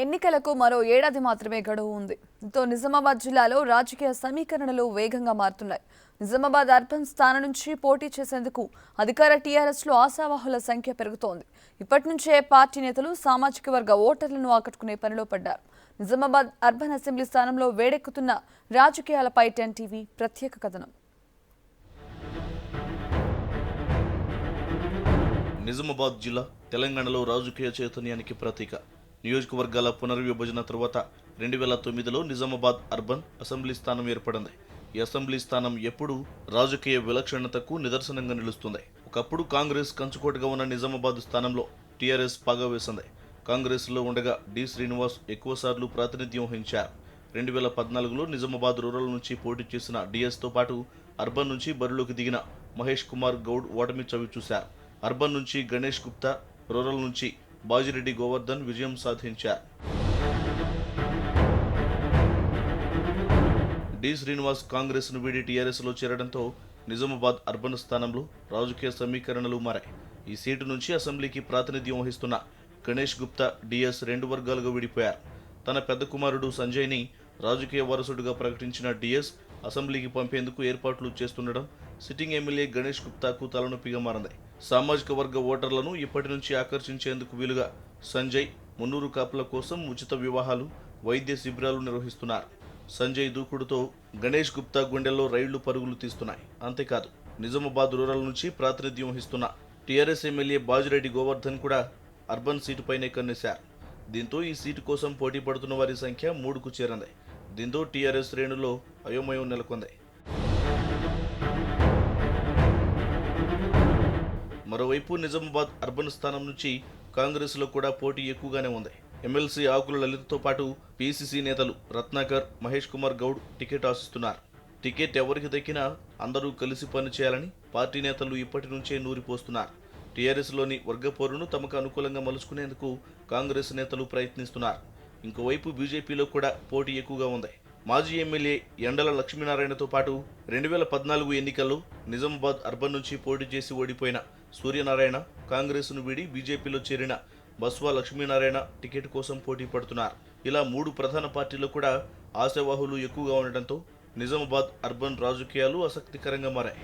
ఎన్నికలకు మరో ఏడాది మాత్రమే గడువు ఉంది. దీంతో నిజామాబాద్ జిల్లాలో రాజకీయ సమీకరణలు వేగంగా మారుతున్నాయి. నిజామాబాద్ అర్బన్ స్థానం నుంచి పోటీ చేసేందుకు అధికార టీఆర్ఎస్లో ఆశావాహుల సంఖ్య పెరుగుతోంది. ఇప్పటి నుంచే పార్టీ నేతలు సామాజిక వర్గ ఓటర్లను ఆకట్టుకునే పనిలో పడ్డారు. నిజామాబాద్ అర్బన్ అసెంబ్లీ స్థానంలో వేడెక్కుతున్న రాజకీయాలపై 10 టీవీ ప్రత్యేక కథనం. నిజామాబాద్ జిల్లా తెలంగాణలో రాజకీయ చైతన్యానికి ప్రతీక. నియోజకవర్గాల పునర్విభజన తర్వాత 2009లో నిజామాబాద్ అర్బన్ అసెంబ్లీ స్థానం ఏర్పడింది. ఈ అసెంబ్లీ స్థానం ఎప్పుడూ రాజకీయ విలక్షణతకు నిదర్శనంగా నిలుస్తుంది. ఒకప్పుడు కాంగ్రెస్ కంచుకోటగా ఉన్న నిజామాబాద్ స్థానంలో టీఆర్ఎస్ పాగా వేసింది. కాంగ్రెస్లో ఉండగా డి శ్రీనివాస్ ఎక్కువసార్లు ప్రాతినిధ్యం వహించారు. 2014లో నిజామాబాద్ రూరల్ నుంచి పోటీ చేసిన డిఎస్తో పాటు అర్బన్ నుంచి బరిలోకి దిగిన మహేష్ కుమార్ గౌడ్ ఓటమి చవిచూశారు. అర్బన్ నుంచి గణేష్ గుప్తా, రూరల్ నుంచి బాజిరెడ్డి గోవర్ధన్ విజయం సాధించారు. డి శ్రీనివాస్ కాంగ్రెస్ ను వీడి టీఆర్ఎస్లో చేరడంతో నిజామాబాద్ అర్బన్ స్థానంలో రాజకీయ సమీకరణలు మారాయి. ఈ సీటు నుంచి అసెంబ్లీకి ప్రాతినిధ్యం వహిస్తున్న గణేష్ గుప్తా, డిఎస్ 2 వర్గాలుగా విడిపోయారు. తన పెద్ద కుమారుడు సంజయ్ని రాజకీయ వారసుడిగా ప్రకటించిన డిఎస్ అసెంబ్లీకి పంపేందుకు ఏర్పాట్లు చేస్తుండడం సిట్టింగ్ ఎమ్మెల్యే గణేష్ గుప్తాకు తలనొప్పిగా మారింది. సామాజిక వర్గ ఓటర్లను ఇప్పటి నుంచి ఆకర్షించేందుకు వీలుగా సంజయ్ మున్నూరు కాపుల కోసం ఉచిత వివాహాలు, వైద్య శిబిరాలు నిర్వహిస్తున్నారు. సంజయ్ దూకుడుతో గణేష్ గుప్తా గుండెల్లో రైళ్లు పరుగులు తీస్తున్నాయి. అంతేకాదు, నిజామాబాద్ రూరల్ నుంచి ప్రాతినిధ్యం వహిస్తున్న టీఆర్ఎస్ ఎమ్మెల్యే బాజిరెడ్డి గోవర్ధన్ కూడా అర్బన్ సీటుపైనే కన్నేశారు. దీంతో ఈ సీటు కోసం పోటీ పడుతున్న వారి సంఖ్య 3కు చేరింది. దీంతో టీఆర్ఎస్ శ్రేణుల్లో అయోమయం నెలకొంది. మరోవైపు నిజామాబాద్ అర్బన్ స్థానం నుంచి కాంగ్రెస్లో కూడా పోటీ ఎక్కువగానే ఉంది. ఎమ్మెల్సీ ఆకుల లలితతో పాటు పీసీసీ నేతలు రత్నాకర్, మహేష్ కుమార్ గౌడ్ టికెట్ ఆశిస్తున్నారు. టికెట్ ఎవరికి దక్కినా అందరూ కలిసి పనిచేయాలని పార్టీ నేతలు ఇప్పటి నుంచే నూరిపోస్తున్నారు. టీఆర్ఎస్లోని వర్గపోరును తమకు అనుకూలంగా మలుచుకునేందుకు కాంగ్రెస్ నేతలు ప్రయత్నిస్తున్నారు. ఇంకోవైపు బీజేపీలో కూడా పోటీ ఎక్కువగా ఉంది. మాజీ ఎమ్మెల్యే ఎండల లక్ష్మీనారాయణతో పాటు 2014 ఎన్నికల్లో నిజామాబాద్ అర్బన్ నుంచి పోటీ చేసి ఓడిపోయిన సూర్యనారాయణ కాంగ్రెస్ను వీడి బీజేపీలో చేరిన బస్వా లక్ష్మీనారాయణ టికెట్ కోసం పోటీ పడుతున్నారు. ఇలా 3 ప్రధాన పార్టీలు కూడా ఆశావాహులు ఎక్కువగా ఉండటంతో నిజామాబాద్ అర్బన్ రాజకీయాలు ఆసక్తికరంగా మారాయి.